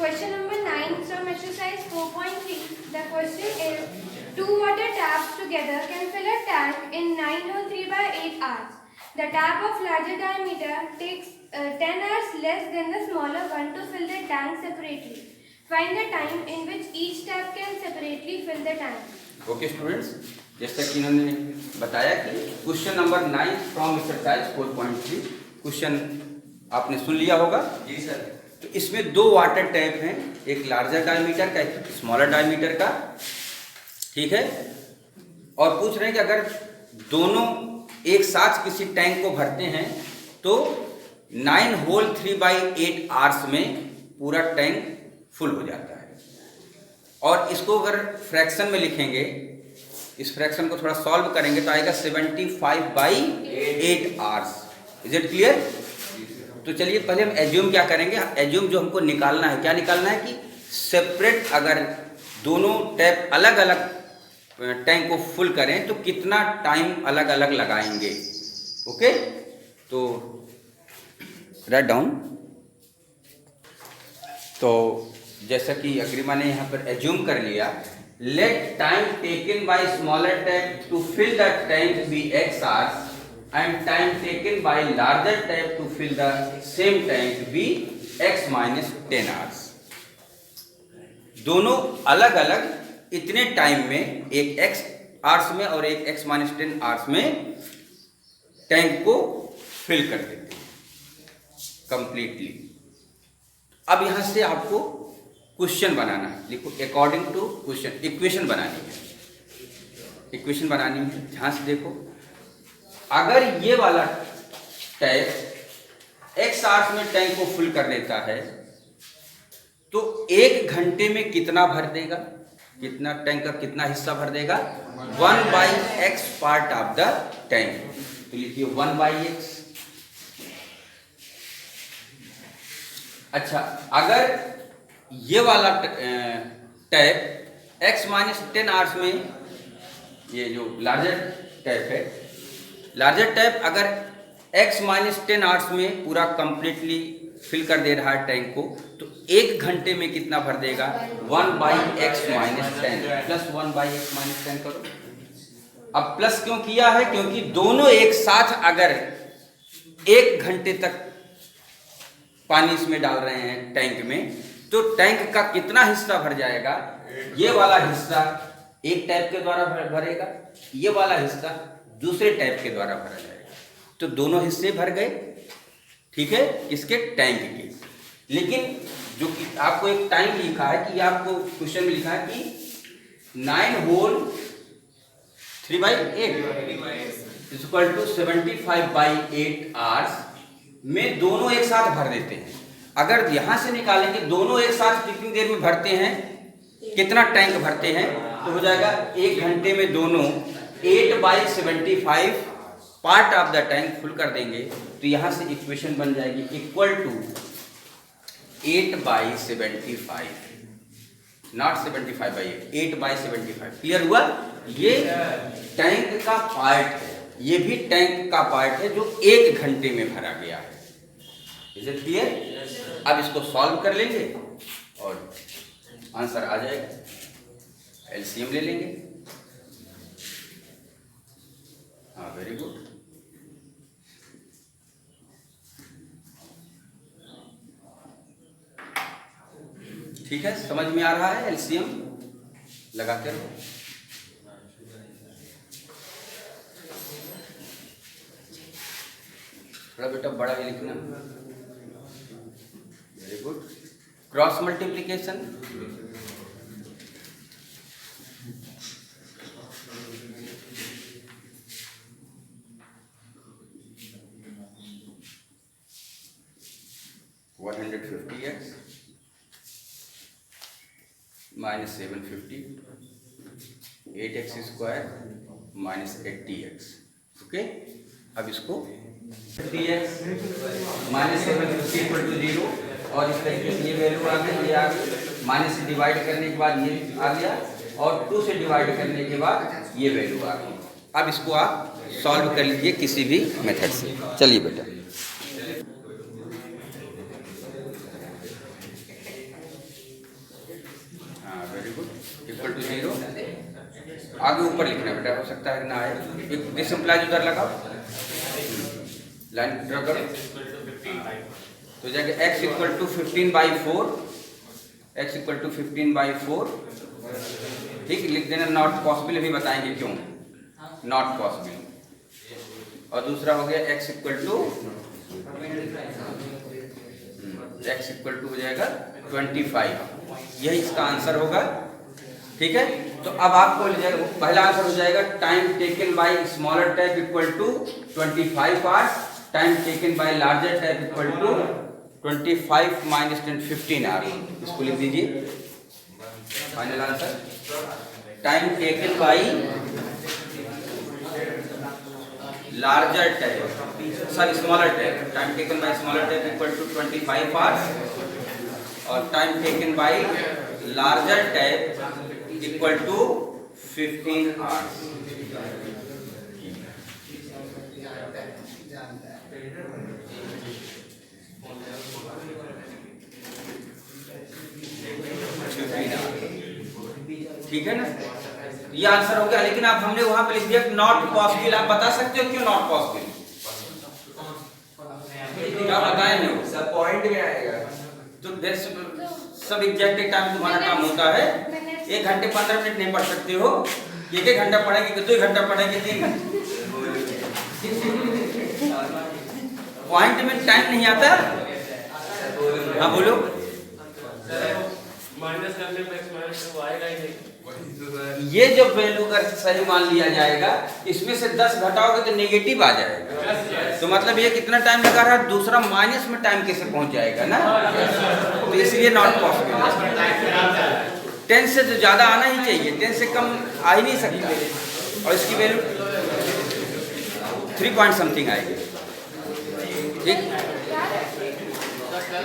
Question number 9 from exercise 4.3. The question is, two water taps together can fill a tank in 903/8 hours. The tap of larger diameter takes 10 hours less than the smaller one to fill the tank separately. Find the time in which each tap can separately fill the tank. Okay students, जैसा कि इन्होंने बताया कि question number 9 from exercise 4.3 question आपने सुन लिया होगा। जी sir. तो इसमें दो वाटर टैप हैं, एक लार्जर डायमीटर का, एक स्मॉलर डायमीटर का, ठीक है। और पूछ रहे हैं कि अगर दोनों एक साथ किसी टैंक को भरते हैं तो 9 होल 3/8 आवर्स में पूरा टैंक फुल हो जाता है। और इसको अगर फ्रैक्शन में लिखेंगे, इस फ्रैक्शन को थोड़ा सॉल्व करेंगे तो आएगा 75/8 आवर्स। Is it clear? तो चलिए पहले हम एज्यूम क्या करेंगे। एज्यूम जो हमको निकालना है, क्या निकालना है कि सेपरेट अगर दोनों टैप अलग अलग टैंक को फुल करें तो कितना टाइम अलग अलग लगाएंगे। ओके, तो राइट डाउन। तो जैसा कि अग्रिमा ने यहाँ पर एज्यूम कर लिया, let time taken by smaller tap to fill the tank be x hours and time taken by larger tap to fill the same tank be x minus 10 hours। दोनों अलग अलग इतने टाइम में, एक x आवर्स में और एक x minus 10 hours में टैंक को फिल कर देते हैं कंप्लीटली। अब यहां से आपको क्वेश्चन बनाना है। देखो, अकॉर्डिंग टू क्वेश्चन इक्वेशन बनानी है, इक्वेशन बनानी है। ध्यान से देखो, अगर ये वाला टैप x आवर्स में टैंक को फुल कर देता है तो 1 घंटे में कितना भर देगा, कितना टैंक का कितना हिस्सा भर देगा, 1/x part of the tank. तो लिखिए 1/x। अच्छा, अगर ये वाला टैप x minus 10 आवर्स में, ये जो लार्जर टैप है, लार्जर टैप अगर x minus 10 आवर्स में पूरा कंप्लीटली फिल कर दे रहा है टैंक को, तो 1 घंटे में कितना भर देगा, 1/x minus 10 plus 1/x minus 10 करो। अब प्लस क्यों किया है? क्योंकि दोनों एक साथ अगर 1 घंटे तक पानी इसमें डाल रहे हैं टैंक में, तो टैंक का कितना हिस्सा भर जाएगा, ये वाला हिस्सा एक टैप के द्वारा भरेगा, ये वाला हिस्सा दूसरे टैप के द्वारा भरा जाएगा। तो दोनों हिस्से भर गए, ठीक है, इसके टैंक के। लेकिन जो कि आपको एक टाइम लिखा है कि आपको क्वेश्चन में लिखा है कि 9 होल 3/8 इक्वल टू 75/8 आवर्स में दोनों एक साथ भर देते हैं। अगर यहां से निकालेंगे दोनों एक साथ कितनी देर में भरते हैं, कितना टैंक भरते हैं, तो हो जाएगा 1 घंटे में दोनों 8/75 part of the tank full कर देंगे। तो यहां से इक्वेशन बन जाएगी इक्वल टू 8/75, नॉट 75/8, 8/75। क्लियर हुआ? ये टैंक का पार्ट है, ये भी टैंक का पार्ट है जो 1 घंटे में भरा गया है। Is it clear? अब इसको सॉल्व कर लेंगे और आंसर आ जाएगा। एलसीएम ले लेंगे। हाँ, वेरी गुड। ठीक है, समझ में आ रहा है? एलसीएम लगाकर थोड़ा बेटा बड़ा ही लिखना। Very good. Cross multiplication, minus 750, 8x square minus 80x। Okay, अब इसको 50x माइनस 750 इक्वल टू 0, और इस तरीके से ये वैल्यू आ गई, ये आ गई। माइनस से डिवाइड करने के बाद ये आ गया, और 2 से डिवाइड करने के बाद ये वैल्यू आ गई। अब इसको आप सॉल्व कर लीजिए किसी भी मेथड से। चलिए बेटा, इक्वल टू 0, आगे ऊपर लिखना बेटा, हो सकता है कि ना आए, एक डिसिम्प्लाइज उधर लगाओ, लाइन ड्रा करो, तो जाके x equal to 15/4, x equal to 15/4, ठीक, लिख देना नॉट पॉसिबल, अभी बताएंगे क्यों नॉट पॉसिबल। और दूसरा हो गया x इक्वल टू हो जाएगा 25, यही इसका आंसर होगा, ठीक है। तो अब आपको ले जाएगा, पहला आंसर हो जाएगा time taken by smaller tap equal to 25 hours, time taken by larger tap equal to 25 minus 10 15 hours, इसको लिख दीजिए final answer. Time taken by larger tap, sorry smaller tap, time taken by smaller tap equal to 25 hours, और time taken by larger tap equal to 15 hours. ठीक है ना, ये answer हो गया। लेकिन अब हमने वहां पे लिख दिया नॉट पॉसिबल, आप बता सकते हो क्यों नॉट पॉसिबल, क्या बताएं नहीं सब पॉइंट में आएगा, तो सब एग्जैक्ट टाइम तुम्हारा काम होता है, 1 घंटे 15 मिनट नहीं पढ़ सकते हो, 1 घंटा पढ़ेंगे, 2 घंटा पढ़ेंगे, 3 घंटे, पॉइंट में टाइम नहीं आता। हाँ बोलो, माइनस करने पे x माइनस वो आएगा ही नहीं। ये जब वैल्यू का सही मान लिया जाएगा, इसमें से 10 घटाओगे तो नेगेटिव आ जाएगा, तो मतलब ये कितना टाइम लगा रहा है, दूसरा माइनस में टाइम कैसे पहुंच जाएगा ना, तो इसलिए नॉट पॉसिबल है। 10 से तो ज्यादा आना ही चाहिए, 10 से कम आ ही नहीं सकता, और इसकी वैल्यू 3 पॉइंट समथिंग आएगी, ठीक।